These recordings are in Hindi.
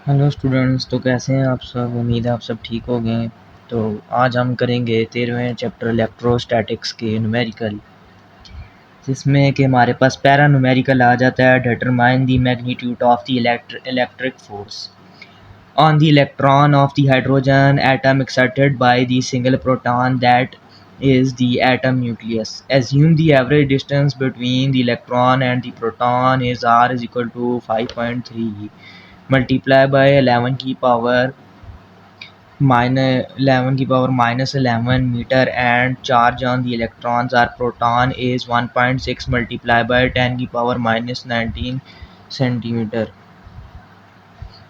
हेलो स्टूडेंट्स, तो कैसे हैं आप सब। उम्मीद है आप सब ठीक हो गए। तो आज हम करेंगे 13वें चैप्टर इलेक्ट्रोस्टैटिक्स के न्यूमेरिकल, जिसमें कि हमारे पास पैरा न्यूमेरिकल आ जाता है। Determine the magnitude of the electric force on the electron of the hydrogen atom excited by the single proton that is the atom nucleus. Assume the average distance between the electron and the proton is r is equal to 5.3 multiply by 11 की power minus 11 meter and charge on the electrons or proton is 1.6 multiply by 10 की पावर minus 19 सेंटीमीटर।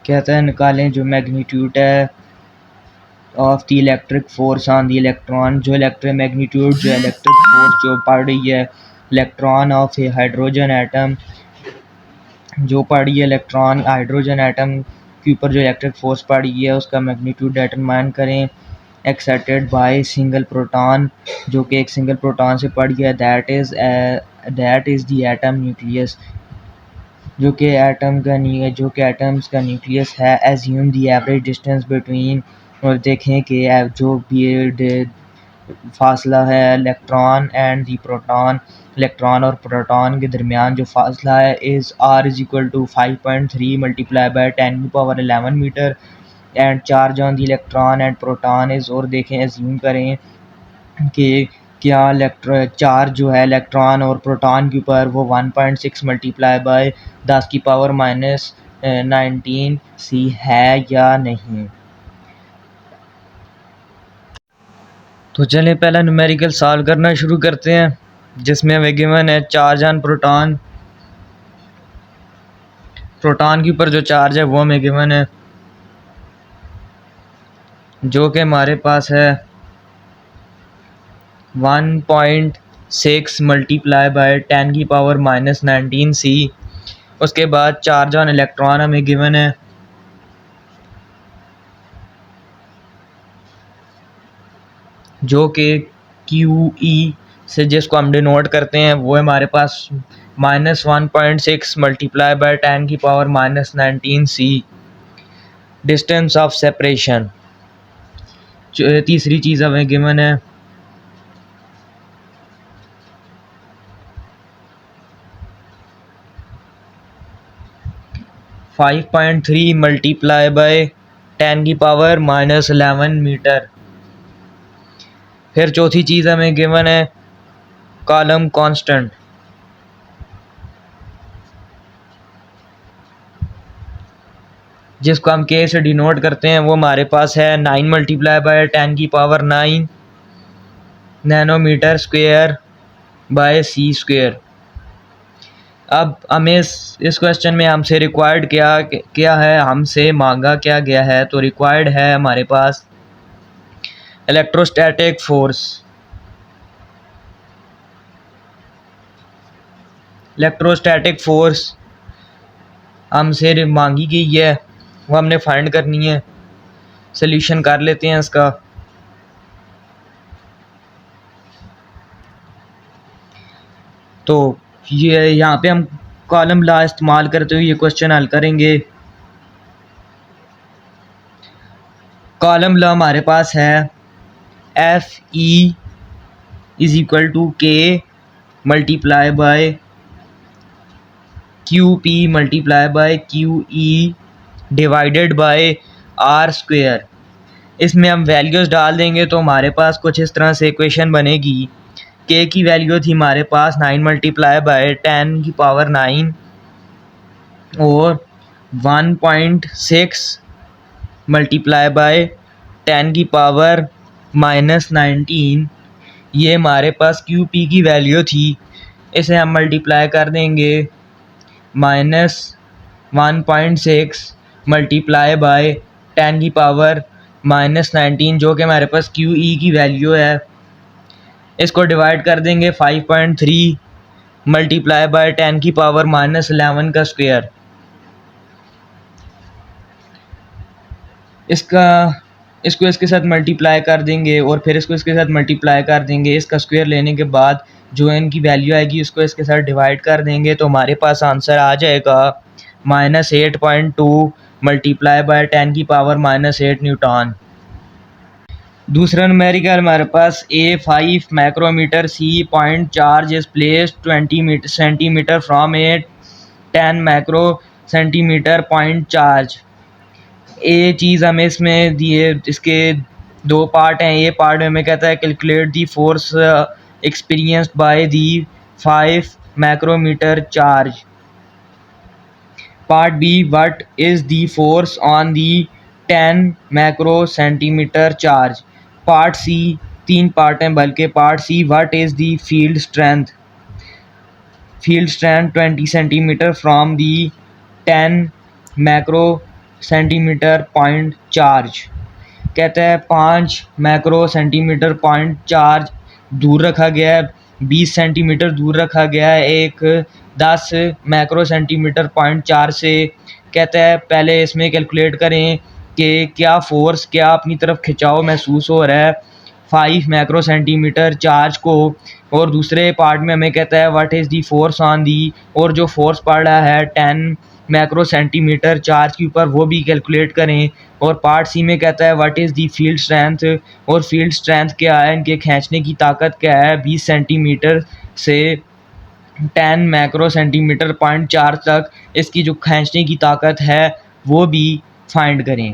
कहता है निकालें जो मैग्नीट्यूड है of the electric force on the electron, जो इलेक्ट्रिक फोर्स जो पड़ रही है electron of A hydrogen atom, जो पड़ी है इलेक्ट्रॉन हाइड्रोजन एटम के ऊपर जो इलेक्ट्रिक फोर्स पड़ी है उसका मैग्नीट्यूड डिटरमाइन करें। एक्साइटेड बाय सिंगल प्रोटॉन, जो कि एक सिंगल प्रोटॉन से पड़ी है, that is the atom nucleus, जो कि एटम्स का न्यूक्लियस है। Assume the average distance between, और देखें कि जो भी फासला है electron and the proton, electron और प्रोटॉन के दरमियान जो फासला है is r is equal to 5.3 multiply by 10 की power 11 metre and charge on the electron and proton is, और देखें एज्यूम करें कि क्या चार्ज जो है इलेक्ट्रॉन और प्रोटॉन के ऊपर वो 1.6 मल्टीप्लाई बाय 10 की पावर माइनस 19 सी है या नहीं। तो चलिए पहला न्यूमेरिकल सॉल्व करना शुरू करते हैं, जिसमें हमें गिवन है चार्ज ऑन प्रोटॉन। प्रोटॉन के ऊपर जो चार्ज है वो हमें गिवन है, जो कि हमारे पास है 1.6 मल्टीप्लाई बाय 10 की पावर माइनस 19 सी। उसके बाद चार्ज ऑन इलेक्ट्रॉन हमें गिवन है जो कि QE से जिसको हम डिनोट करते हैं वो हमारे पास -1.6 मल्टीप्लाई बाय 10 की power minus 19 C. Distance of separation, तीसरी चीज़ हमें गिवन है 5.3 मल्टीप्लाई बाय 10 की पावर माइनस 11 मीटर। फिर चौथी चीज़ हमें गिवन है कॉलम कांस्टेंट, जिसको हम K से डिनोट करते हैं, वो हमारे पास है 9 मल्टीप्लाई बाय 10 की power 9 nanometre square by C square. अब हमें इस क्वेश्चन में हमसे रिक्वायर्ड क्या है, हमसे मांगा क्या गया है। तो रिक्वायर्ड है हमारे पास इलेक्ट्रोस्टैटिक फोर्स। इलेक्ट्रोस्टैटिक फोर्स हमसे मांगी गई है, वो हमने फाइंड करनी है। सॉल्यूशन कर लेते हैं इसका। तो ये यहाँ पे हम कॉलम लॉ इस्तेमाल करते हुए ये क्वेश्चन हल करेंगे। कॉलम लॉ हमारे पास है FE is equal to K multiply by QP multiply by QE divided by R square. इसमें हम वैल्यूज़ डाल देंगे तो हमारे पास कुछ इस तरह से इक्वेशन बनेगी। K की वैल्यू थी हमारे पास 9 मल्टीप्लाई बाय 10 की पावर 9 और 1.6 मल्टीप्लाई बाय 10 की पावर माइनस 19, ये हमारे पास QP की वैल्यू थी। इसे हम मल्टीप्लाई कर देंगे -1.6 मल्टीप्लाई बाय 10 की पावर माइनस 19, जो कि हमारे पास QE की वैल्यू है। इसको डिवाइड कर देंगे 5.3 मल्टीप्लाई बाय 10 की पावर माइनस 11 का स्क्वायर। इसको इसके साथ मल्टीप्लाई कर देंगे और फिर इसको इसके साथ मल्टीप्लाई कर देंगे। इसका स्क्वायर लेने के बाद जो इनकी वैल्यू आएगी उसको इसके साथ डिवाइड कर देंगे, तो हमारे पास आंसर आ जाएगा -8.2 मल्टीप्लाई बाय 10⁻⁻8 न्यूटन। दूसरा न्यूमेरिकल हमारे पास A5 micrometre C point charge is placed 20 centimetre from a 10 micro centimetre point charge. ए चीज़ हमें इसमें दिए, इसके दो पार्ट हैं। ए पार्ट में हमें कहता है calculate the force experienced by the 5 micrometre charge. Part B what is the force on the 10 micro centimetre charge. Part C, तीन पार्ट हैं बल्कि। Part C what is the field strength 20 centimetre from the 10 micro centimetre point charge. कहता है 5 माइक्रो सेंटीमीटर पॉइंट चार्ज दूर रखा गया है, 20 सेंटीमीटर दूर रखा गया है एक 10 माइक्रो सेंटीमीटर पॉइंट चार्ज से। कहता है पहले इसमें कैलकुलेट करें कि क्या फोर्स, क्या अपनी तरफ खिंचाव महसूस हो रहा है 5 माइक्रो सेंटीमीटर चार्ज को। और दूसरे पार्ट में हमें कहता है what is the force on दी, और जो फोर्स पड़ रहा है 10 माइक्रो सेंटीमीटर चार्ज के ऊपर वो भी कैलकुलेट करें। और पार्ट सी में कहता है what is the field strength, और फील्ड स्ट्रेंथ क्या है, इनके खींचने की ताकत क्या है 20 सेंटीमीटर से 10 माइक्रो सेंटीमीटर पॉइंट चार्ज तक इसकी जो खींचने की ताकत है वो भी फाइंड करें।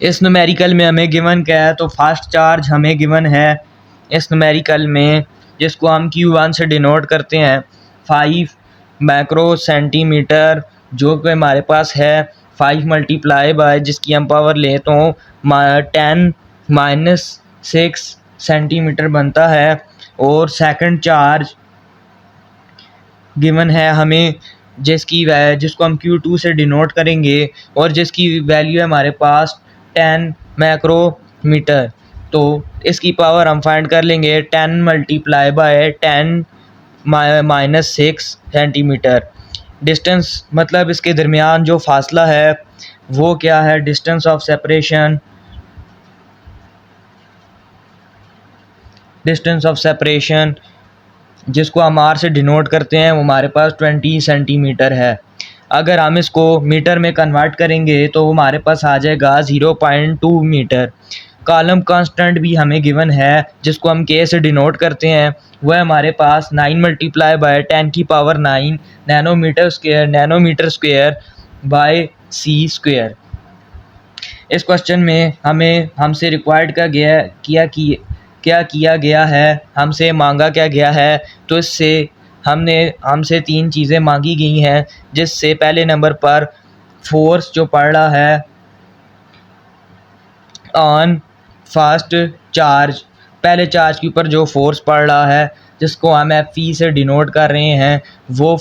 इस न्यूमेरिकल में हमें गिवन क्या है, तो फास्ट चार्ज हमें गिवन है इस न्यूमेरिकल में, जिसको हम Q1 से डिनोट करते हैं 5 माइक्रो सेंटीमीटर, जो कि हमारे पास है 5 मल्टीप्लाई बाय जिसकी हम पावर ले तो 10⁻6 सेंटीमीटर बनता है। और सेकंड चार्ज गिवन है हमें जिसको हम Q2 से डिनोट करेंगे और जिसकी वैल्यू है हमारे पास 10 माइक्रोमीटर। तो इसकी पावर हम फाइंड कर लेंगे 10 मल्टीप्लाई बाय 10⁻6 सेंटीमीटर। डिस्टेंस मतलब इसके दरमियान जो फासला है वो क्या है, डिस्टेंस ऑफ सेपरेशन जिसको हम R से डिनोट करते हैं वो हमारे पास 20 सेंटीमीटर है। अगर हम इसको मीटर में कन्वर्ट करेंगे तो हमारे पास आ जाएगा 0.2 मीटर। कॉलम कांस्टेंट भी हमें गिवन है जिसको हम K से डिनोट करते हैं, वह हमारे पास 9 multiply by 10⁹ nanometre square by C square. इस क्वेश्चन में हमसे रिक्वायर्ड क्या किया गया है, हमसे मांगा क्या गया है, तो इससे हमसे तीन चीज़ें मांगी गई हैं, जिससे पहले नंबर पर फोर्स जो पड़ रहा है ऑन फास्ट चार्ज, पहले चार्ज के ऊपर जो फोर्स पड़ रहा है जिसको हम FE से डिनोट कर रहे हैं वो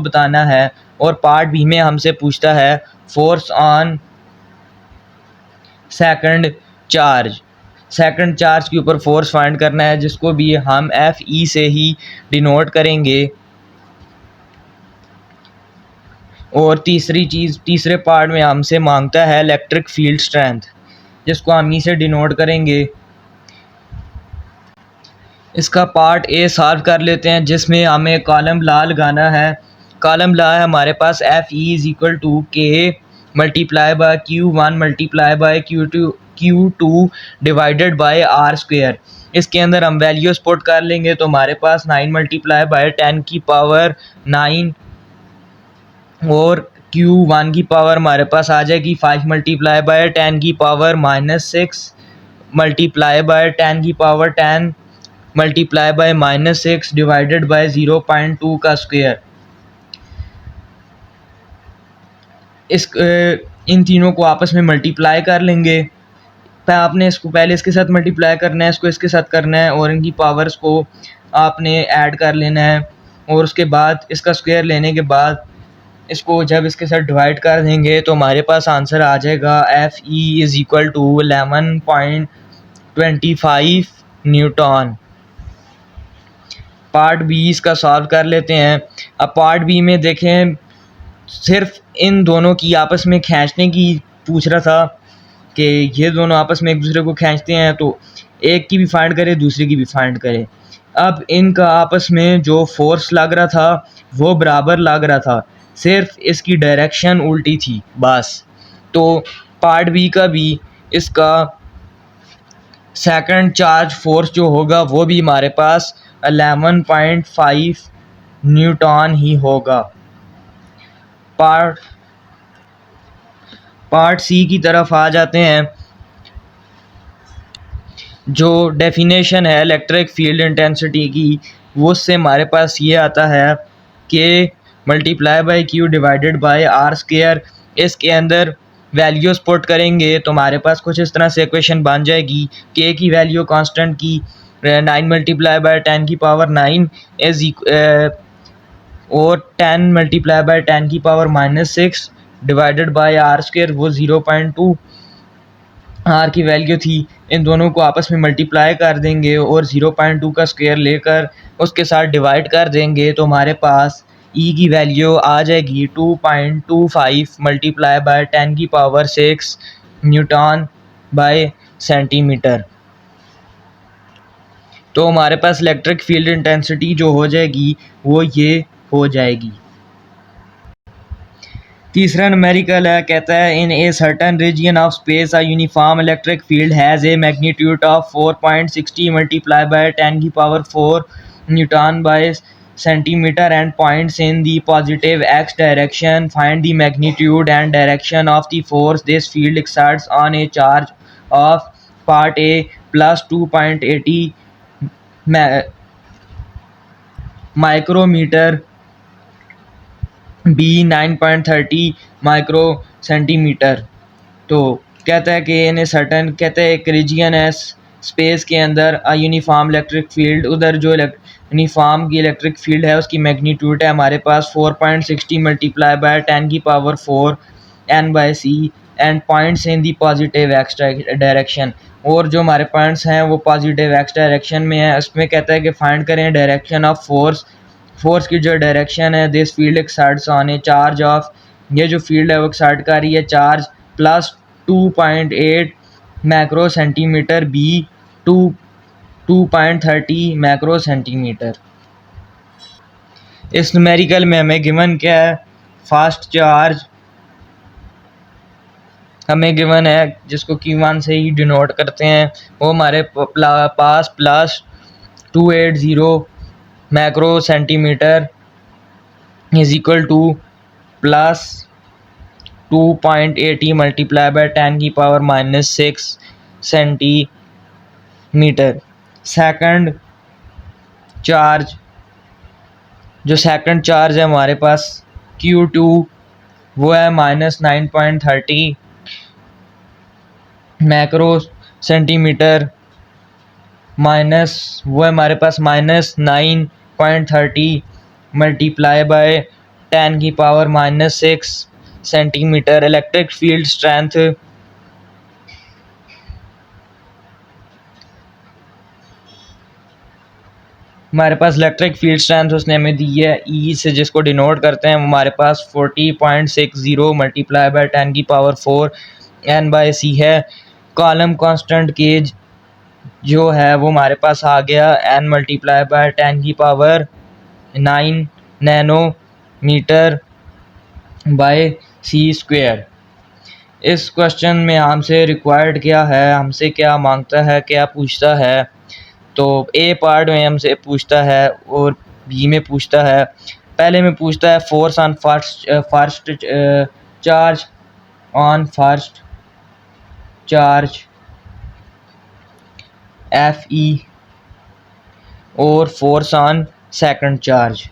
बताना है। और पार्ट बी में हमसे पूछता है फोर्स ऑन सेकंड चार्ज के ऊपर फोर्स फाइंड करना है, जिसको भी हम FE से ही डिनोट करेंगे। और तीसरे पार्ट में हमसे मांगता है इलेक्ट्रिक फील्ड स्ट्रेंथ, जिसको हम ई से डिनोट करेंगे। इसका पार्ट ए सॉल्व कर लेते हैं, जिसमें हमें कॉलम लॉ लगाना है। कॉलम लॉ है हमारे पास FE = K multiply by Q1 multiply by Q2 divided by R square. इसके अंदर हम वैल्यूज पुट कर लेंगे तो हमारे पास 9 मल्टीप्लाई बाय 10⁹ और Q1 की पावर हमारे पास आ जाएगी 5 multiply by 10⁻⁻6 multiply by 10⁻10 multiply by -6 divided bye 0.2 का स्क्वायर। इन तीनों को आपस में मल्टीप्लाई कर लेंगे। आपने इसको पहले इसके साथ मल्टीप्लाई करना है, इसको इसके साथ करना है, और इनकी पावर्स को आपने ऐड कर लेना है। और उसके बाद इसका स्क्वायर लेने के बाद इसको जब इसके साथ डिवाइड कर देंगे तो हमारे पास आंसर आ जाएगा FE = 11.25 न्यूटन। पार्ट बी इसका सॉल्व कर लेते हैं। अब पार्ट बी में देखें, सिर्फ इन दोनों की आपस में खींचने की पूछ रहा था कि ये दोनों आपस में एक दूसरे को खींचते हैं, तो एक की भी फाइंड करें दूसरे की भी फाइंड करें। अब इनका आपस में जो फोर्स लग रहा था वो बराबर लग रहा था, सिर्फ इसकी डायरेक्शन उल्टी थी बस। तो पार्ट बी का भी इसका सेकंड चार्ज फोर्स जो होगा वो भी हमारे पास 11.5 न्यूटन ही होगा। पार्ट सी की तरफ आ जाते हैं। जो डेफिनेशन है इलेक्ट्रिक फील्ड इंटेंसिटी की, वो उससे हमारे पास ये आता है कि multiply by Q divided by R square. इसके अंदर वैल्यूज पुट करेंगे तो हमारे पास कुछ इस तरह से इक्वेशन बन जाएगी। के की वैल्यू कांस्टेंट की 9 मल्टीप्लाई बाय 10 की पावर 9 इज और 10 मल्टीप्लाई बाय 10 की power -6 divided by R square, वो 0.2 आर की वैल्यू थी। इन दोनों को आपस में मल्टीप्लाई कर देंगे और 0.2 का स्क्वायर लेकर उसके साथ डिवाइड कर देंगे तो हमारे पास ई की वैल्यू आ जाएगी 2.25 मल्टीप्लाई बाय 10 की पावर 6 न्यूटन बाय सेंटीमीटर। तो हमारे पास इलेक्ट्रिक फील्ड इंटेंसिटी जो हो जाएगी वो ये हो जाएगी। तीसरा न्यूमेरिकल है, कहता है in a certain region of space a uniform electric field has a magnitude of 4.60 multiply by 10 की power 4 newton by centimeter and points in the positive X direction. Find the magnitude and direction of the force this field exerts on a charge of part A plus 2.80 micrometer, B 9.30 micro centimeter. तो कहता है कि इन सर्टन, कहते हैं एक रीजन है स्पेस के अंदर अ यूनिफॉर्म इलेक्ट्रिक फील्ड, उधर जो यूनिफॉर्म की इलेक्ट्रिक फील्ड है उसकी मैग्नीट्यूड है हमारे पास 4.60 मल्टीप्लाई बाय 10 की power 4 N by C and points in the positive X direction. और जो हमारे पॉइंट्स हैं वो पॉजिटिव एक्स डायरेक्शन में है। उसमें कहता है कि फाइंड करें डायरेक्शन ऑफ फोर्स की जो डायरेक्शन है this field exerts on a charge of, ये जो फील्ड है वो एक्सर्ट कर रही है charge plus 2.8 macro centimetre, B 2.30 macro centimetre. इस न्यूमेरिकल में हमें गिवन क्या है, फास्ट चार्ज हमें गिवन है जिसको Q1 से ही डिनोट करते हैं। वो हमारे पास plus 280 macro centimeter is equal to plus 2.80 multiply by 10 की पावर -6 सेंटीमीटर। सेकंड चार्ज, जो सेकंड चार्ज है हमारे पास Q2, वो है -9.30 मैक्रो सेंटीमीटर, माइनस वो है हमारे पास -9.30 मल्टीप्लाई बाय 10 की power -6 centimetre. Electric field strength हमारे पास इलेक्ट्रिक फील्ड स्ट्रेंथ उसने हमें दी है ई से, जिसको डिनोट करते हैं हमारे पास 40.60 मल्टीप्लाई बाय 10 की पावर 4 एन बाय सी है। कॉलम कांस्टेंट के जो है वो हमारे पास आ गया एन मल्टीप्लाई बाय 10 की पावर 9 नैनोमीटर बाय सी स्क्वायर। इस क्वेश्चन में हमसे रिक्वायर्ड क्या है, हमसे क्या मांगता है, क्या पूछता है। तो ए पार्ट में हमसे पूछता है और बी में पूछता है। पहले में पूछता है force on first charge on first charge F E और force on second charge.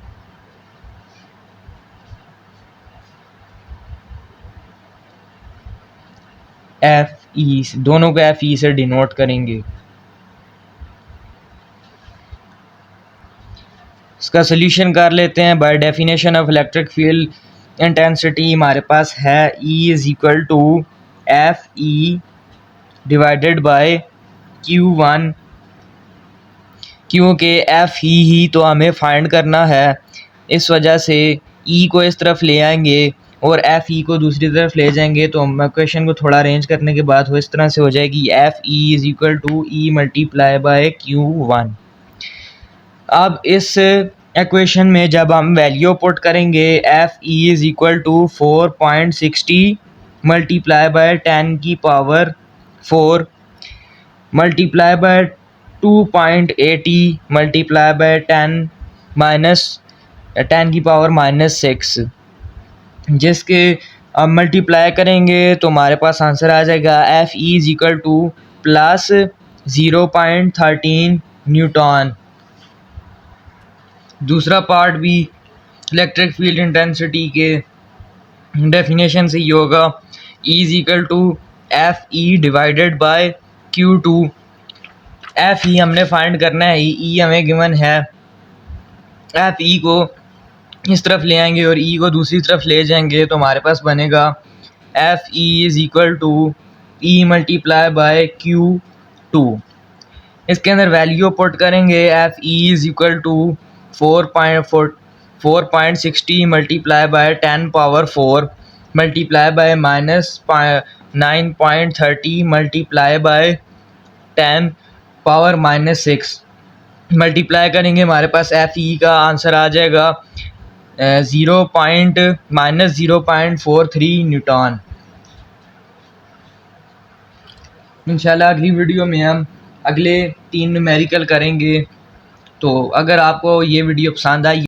F E, दोनों को एफ ई से डिनोट करेंगे। इसका सोल्यूशन कर लेते हैं। By definition of electric field intensity हमारे पास है E is equal to F E divided by Q1। क्योंकि एफ ही तो हमें फाइंड करना है, इस वजह से E को इस तरफ ले आएंगे और एफ ई को दूसरी तरफ ले जाएंगे। तो हम क्वेश्चन को थोड़ा अरेंज करने के बाद वो इस तरह से हो जाएगी F E is equal to E multiply by Q1। अब इस इक्वेशन में जब हम वैल्यू पुट करेंगे F E is equal to 4.60 multiply by 10 की power 4 multiply by 2.80 multiply by 10 minus 10 की पावर -6, जिसके अब मल्टीप्लाई करेंगे तो हमारे पास आंसर आ जाएगा F E is equal to plus 0.13 newton. दूसरा पार्ट भी इलेक्ट्रिक फील्ड इंटेंसिटी के डेफिनेशन से ही होगा, E is equal to F E divided by Q two. F E हमने फाइंड करना है, ई हमें गिवन है, एफ ई को इस तरफ ले आएंगे और ई को दूसरी तरफ ले जाएंगे तो हमारे पास बनेगा F E is equal to E multiply by Q two. इसके अंदर वैल्यू पुट करेंगे F E is equal to 4.60 multiply by 10 power 4 multiply by -9.30 multiply by 10 power -6 multiply करेंगे, हमारे पास एफ ई का आंसर आ जाएगा -0.43 न्यूटन। इंशाल्लाह अगली वीडियो में हम अगले 3 न्यूमेरिकल करेंगे। तो अगर आपको ये वीडियो पसंद आई